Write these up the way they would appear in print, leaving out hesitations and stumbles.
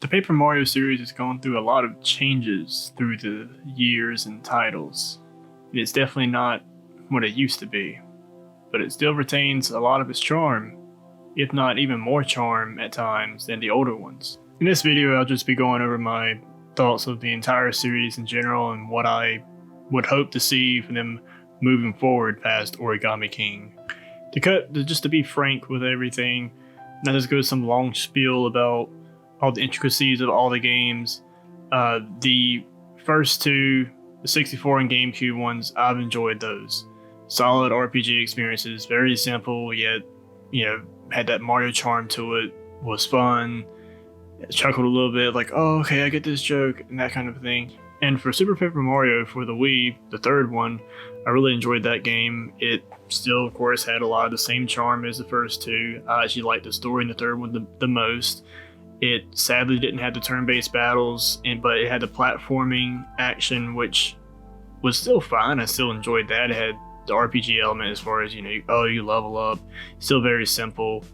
The Paper Mario series has gone through a lot of changes through the years and titles. It's definitely not what it used to be, but it still retains a lot of its charm, if not even more charm at times than the older ones. In this video, I'll just be going over my thoughts of the entire series in general and what I would hope to see from them moving forward past Origami King. Just to be frank with everything, not just go some long spiel about all the intricacies of all the games. The first two, the 64 and GameCube ones, I've enjoyed those. Solid RPG experiences, very simple, yet, had that Mario charm to it, was fun, chuckled a little bit, like, oh, okay, I get this joke, and that kind of thing. And for Super Paper Mario for the Wii, the third one, I really enjoyed that game. It still, of course, had a lot of the same charm as the first two. I actually liked the story in the third one the most. It sadly didn't have the turn-based battles, but it had the platforming action, which was still fine. I still enjoyed that. It had the RPG element as far as, you level up. Still very simple.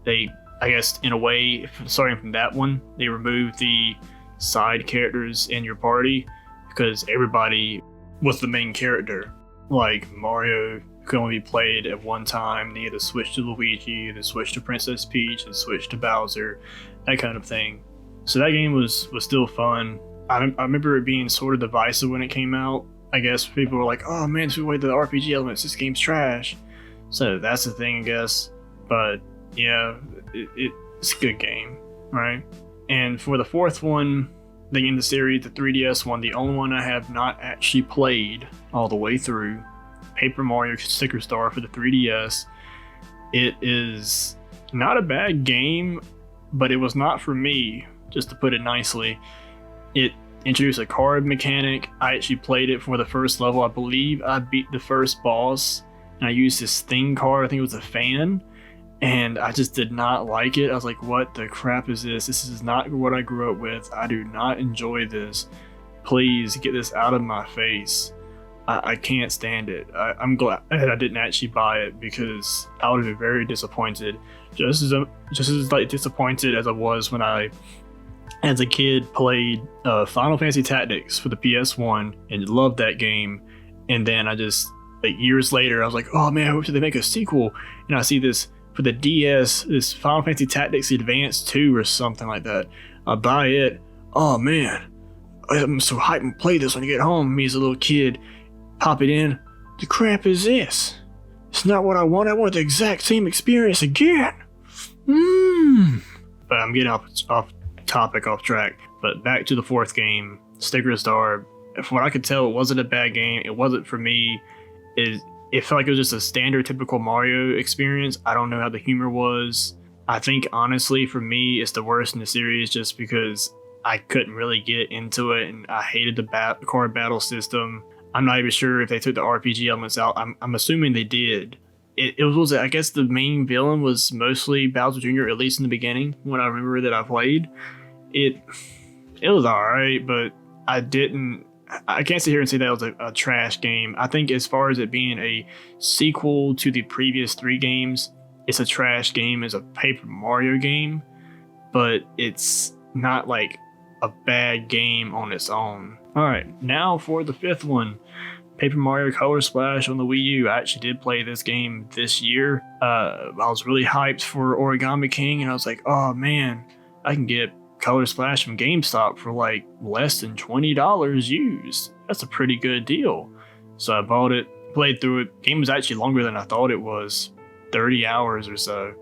They, I guess, in a way, starting from that one, they removed the side characters in your party because everybody was the main character. Like Mario could only be played at one time. They had to switch to Luigi, then switch to Princess Peach, and switch to Bowser, that kind of thing. So that game was still fun. I remember it being sort of divisive when it came out. I guess people were like, oh man, this is away the RPG elements, this game's trash. So that's the thing, I guess. But yeah, it's a good game, right? And for the fourth one, the game in the series, the 3DS one, the only one I have not actually played all the way through, Paper Mario Sticker Star for the 3DS. It is not a bad game, but it was not for me, just to put it nicely. It introduced a card mechanic. I actually played it for the first level. I believe I beat the first boss, and I used this thing card, I think it was a fan, and I just did not like it. I was like, what the crap is this? This is not what I grew up with. I do not enjoy this. Please get this out of my face. I can't stand it. I'm glad I didn't actually buy it because I would have been very disappointed. Just as like disappointed as I was when I, as a kid, played Final Fantasy Tactics for the PS1 and loved that game. And then I just, like years later, I was like, oh man, I hope they make a sequel. And I see this for the DS, this Final Fantasy Tactics Advance 2 or something like that. I buy it. Oh man, I'm so hyped and play this when I get home. Me as a little kid, pop it in. The crap is this? It's not what I want. I want the exact same experience again. But I'm getting off topic, off track. But back to the fourth game, Sticker Star. From what I could tell, it wasn't a bad game. It wasn't for me. It felt like it was just a standard, typical Mario experience. I don't know how the humor was. I think, honestly, for me, it's the worst in the series just because I couldn't really get into it, and I hated the card battle system. I'm not even sure if they took the RPG elements out. I'm assuming they did. It was, I guess, the main villain was mostly Bowser Jr., at least in the beginning, when I remember that I played. It was alright, but I can't sit here and say that was a trash game. I think as far as it being a sequel to the previous three games, it's a trash game as a Paper Mario game, but it's not like a bad game on its own. Alright, now for the fifth one, Paper Mario Color Splash on the Wii U. I actually did play this game this year. I was really hyped for Origami King, and I was like, oh man, I can get Color Splash from GameStop for like less than $20 used. That's a pretty good deal. So I bought it, played through it. Game was actually longer than I thought it was. 30 hours or so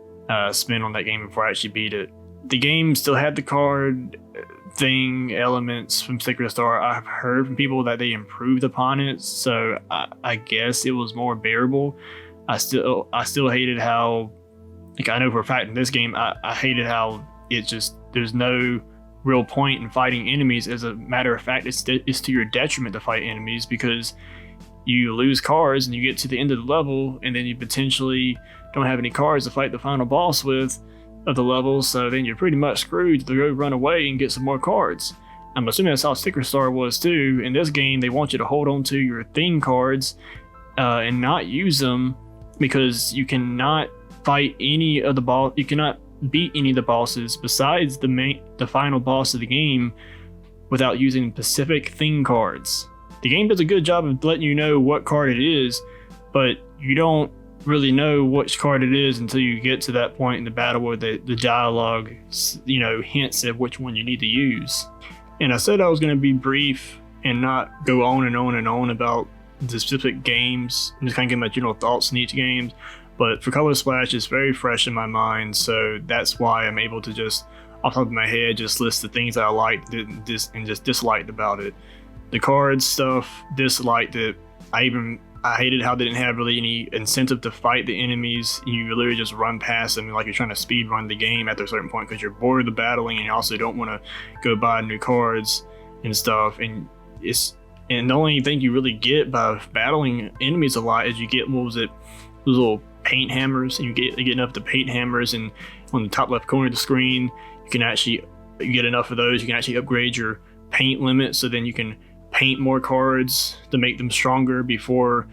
spent on that game before I actually beat it. The game still had the card thing elements from Sticker Star. I've heard from people that they improved upon it, so I guess it was more bearable. I still hated how, like, I know for a fact in this game, I hated how it just, there's no real point in fighting enemies. As a matter of fact, it's to your detriment to fight enemies because you lose cards and you get to the end of the level and then you potentially don't have any cards to fight the final boss with of the level, so then you're pretty much screwed to go run away and get some more cards. I'm assuming that's how Sticker Star was too. In this game, they want you to hold on to your theme cards and not use them because you cannot fight any of the boss. You cannot beat any of the bosses besides the final boss of the game without using specific theme cards. The game does a good job of letting you know what card it is, but you don't really know which card it is until you get to that point in the battle where the dialogue, hints at which one you need to use. And I said I was going to be brief and not go on and on and on about the specific games, and just kind of give my general thoughts on each game. But for Color Splash, it's very fresh in my mind, so that's why I'm able to just, off the top of my head, just list the things that I liked and just disliked about it. The cards stuff, disliked it. I hated how they didn't have really any incentive to fight the enemies. You literally just run past them like you're trying to speed run the game after a certain point because you're bored of the battling and you also don't want to go buy new cards and stuff. And the only thing you really get by battling enemies a lot is you get, those little paint hammers, and you get enough of the paint hammers, and on the top left corner of the screen you get enough of those, you can actually upgrade your paint limit, so then you can paint more cards to make them stronger before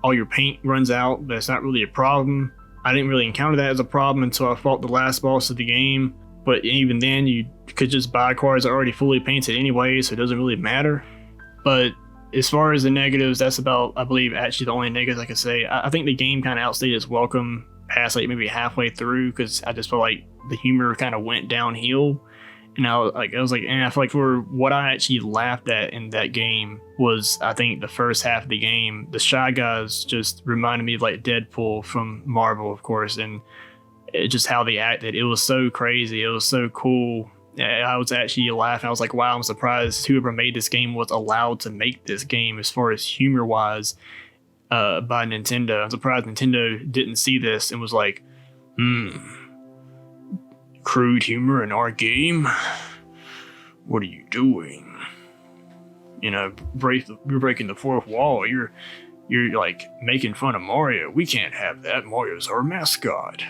all your paint runs out. But it's not really a problem. I didn't really encounter that as a problem until I fought the last boss of the game, but even then you could just buy cards that are already fully painted anyway, so it doesn't really matter. But as far as the negatives, that's about, I believe, actually the only negatives I could say. I think the game kind of outstayed its welcome past like maybe halfway through, because I just felt like the humor kind of went downhill. And I was like, and I feel like for what I actually laughed at in that game was, I think the first half of the game, the Shy Guys just reminded me of like Deadpool from Marvel, of course, and just how they acted. It was so crazy. It was so cool. I was actually laughing. I was like, wow, I'm surprised whoever made this game was allowed to make this game as far as humor wise by Nintendo. I'm surprised Nintendo didn't see this and was like, crude humor in our game? What are you doing? You're breaking the fourth wall. You're like making fun of Mario. We can't have that. Mario's our mascot.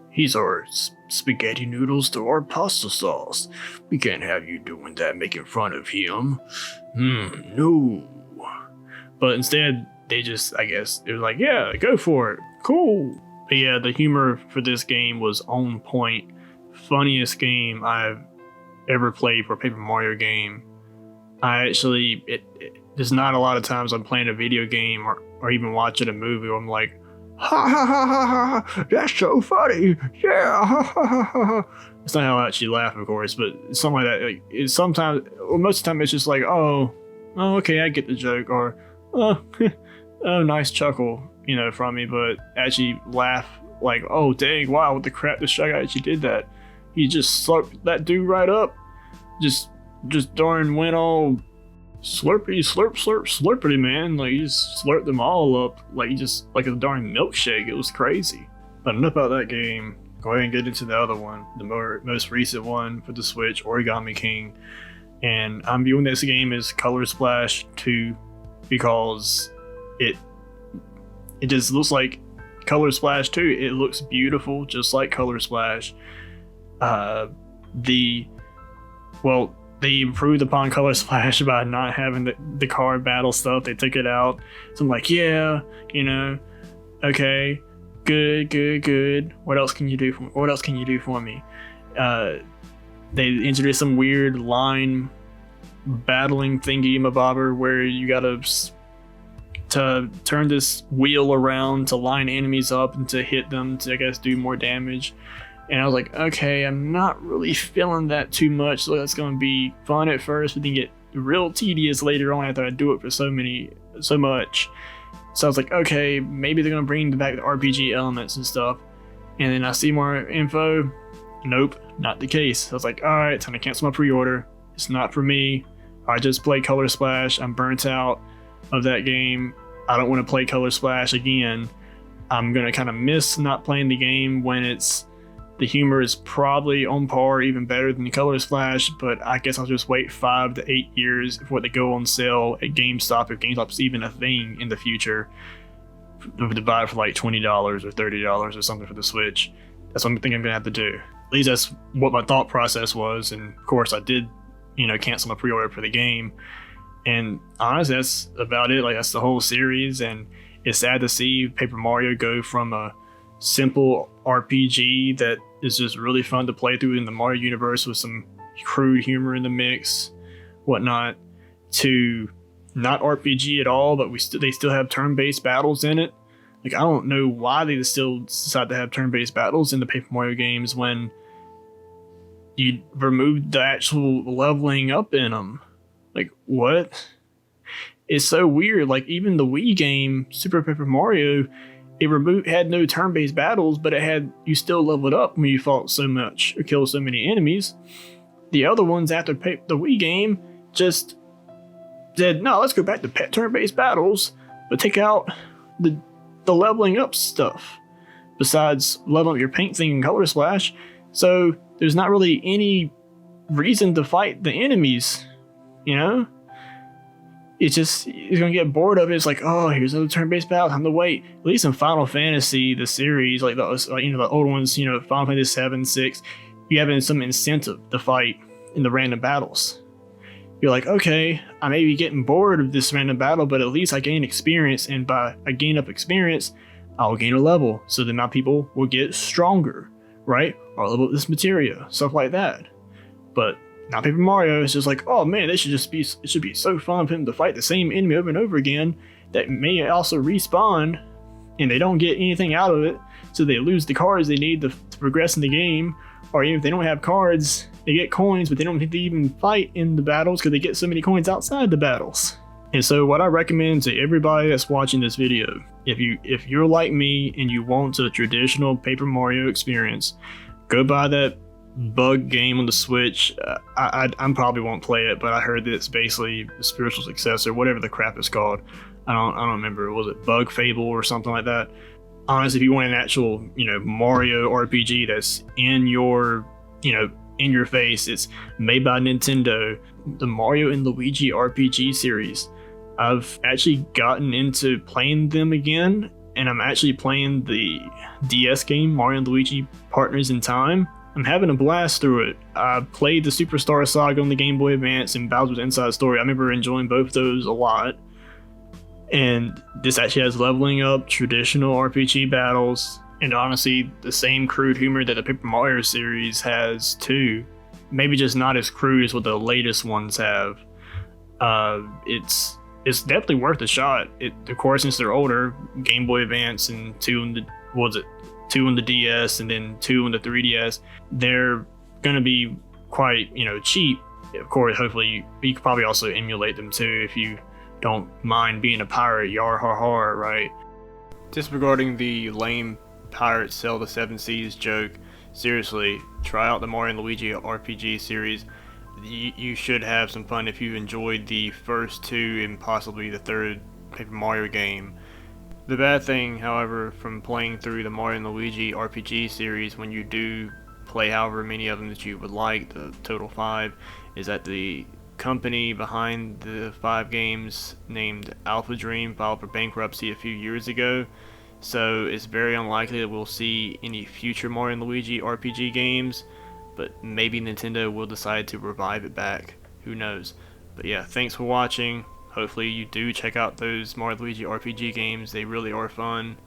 He's our spaghetti noodles to our pasta sauce. We can't have you doing that, making fun of him. No. But instead, they just, I guess, it was like, yeah, go for it. Cool. But yeah, the humor for this game was on point. Funniest game I've ever played for a Paper Mario game. There's not a lot of times I'm playing a video game or even watching a movie where I'm like, ha ha ha ha ha, that's so funny, yeah, ha ha ha ha ha. It's not how I actually laugh, of course, but something like that. Like, most of the time it's just like, oh, okay, I get the joke, or oh, nice chuckle, from me, but actually laugh like, oh dang, wow, what the crap, this Shy Guy actually did that. He just slurped that dude right up, just darn went all slurpity slurpity, man. Like, he just slurped them all up like a darn milkshake. It was crazy. But enough about that game. Go ahead and get into the other one, the most recent one for the Switch, Origami King. And I'm viewing this game as Color Splash 2 because it just looks like Color Splash 2. It looks beautiful, just like Color Splash. They improved upon Color Splash by not having the card battle stuff. They took it out. So I'm like, yeah, okay, good. What else can you do for me? They introduced some weird line battling thingy-mabobber where you gotta to turn this wheel around to line enemies up and to hit them to, I guess, do more damage. And I was like, okay, I'm not really feeling that too much, so that's going to be fun at first, but then get real tedious later on after I do it for so much. So I was like, okay, maybe they're going to bring back the RPG elements and stuff. And then I see more info. Nope, not the case. I was like, alright, time to cancel my pre-order. It's not for me. I just played Color Splash. I'm burnt out of that game. I don't want to play Color Splash again. I'm going to kind of miss not playing the game when the humor is probably on par, even better than the Color Splash, but I guess I'll just wait 5 to 8 years for it to go on sale at GameStop, if GameStop's even a thing in the future, to buy it for like $20 or $30 or something for the Switch. That's what I think I'm gonna have to do. At least that's what my thought process was, and of course I did, cancel my pre-order for the game. And honestly, that's about it. Like, that's the whole series, and it's sad to see Paper Mario go from a simple RPG that is just really fun to play through in the Mario universe with some crude humor in the mix, whatnot, to not RPG at all, but they still have turn-based battles in it. Like, I don't know why they still decide to have turn-based battles in the Paper Mario games when you removed the actual leveling up in them. Like, what? It's so weird. Like, even the Wii game, Super Paper Mario, it had no turn-based battles, but you still leveled up when you fought so much or killed so many enemies. The other ones after the Wii game just said, no, let's go back to turn-based battles, but take out the leveling up stuff besides leveling up your paint thing and color splash. So there's not really any reason to fight the enemies, you know? You're gonna get bored of it. It's like, oh, here's another turn-based battle, time to wait. At least in Final Fantasy, the series, like the old ones, Final Fantasy 7, 6, you have some incentive to fight in the random battles. You're like, okay, I may be getting bored of this random battle, but at least I gain experience, and by I gain up experience, I'll gain a level, so then my people will get stronger, right? Or level up this materia, stuff like that. But now Paper Mario is just like, oh man, it should be so fun for them to fight the same enemy over and over again that may also respawn, and they don't get anything out of it, so they lose the cards they need to progress in the game. Or even if they don't have cards, they get coins, but they don't need to even fight in the battles because they get so many coins outside the battles. And so what I recommend to everybody that's watching this video, if you're like me and you want a traditional Paper Mario experience, go buy that bug game on the Switch. I probably won't play it, but I heard that it's basically the spiritual successor, whatever the crap is called. I don't remember. Was it Bug Fable or something like that? Honestly, if you want an actual, Mario RPG that's in your face, it's made by Nintendo, the Mario and Luigi RPG series. I've actually gotten into playing them again, and I'm actually playing the DS game, Mario and Luigi Partners in Time. I'm having a blast through it. I played the Superstar Saga on the Game Boy Advance and Bowser's Inside Story. I remember enjoying both those a lot. And this actually has leveling up, traditional RPG battles, and honestly, the same crude humor that the Paper Mario series has too. Maybe just not as crude as what the latest ones have. It's definitely worth a shot. Of course, since they're older, Game Boy Advance and 2 on the DS and then 2 on the 3DS, they're gonna be quite, cheap. Of course, hopefully you could probably also emulate them too if you don't mind being a pirate, yar har har, right? Disregarding the lame pirates sell the 7 seas joke, seriously, try out the Mario and Luigi RPG series. You should have some fun if you enjoyed the first 2 and possibly the 3rd Paper Mario game. The bad thing, however, from playing through the Mario and Luigi RPG series, when you do play however many of them that you would like, the total 5, is that the company behind the 5 games, named Alpha Dream, filed for bankruptcy a few years ago, so it's very unlikely that we'll see any future Mario and Luigi RPG games, but maybe Nintendo will decide to revive it back, who knows. But yeah, thanks for watching. Hopefully you do check out those Mario and Luigi RPG games, they really are fun.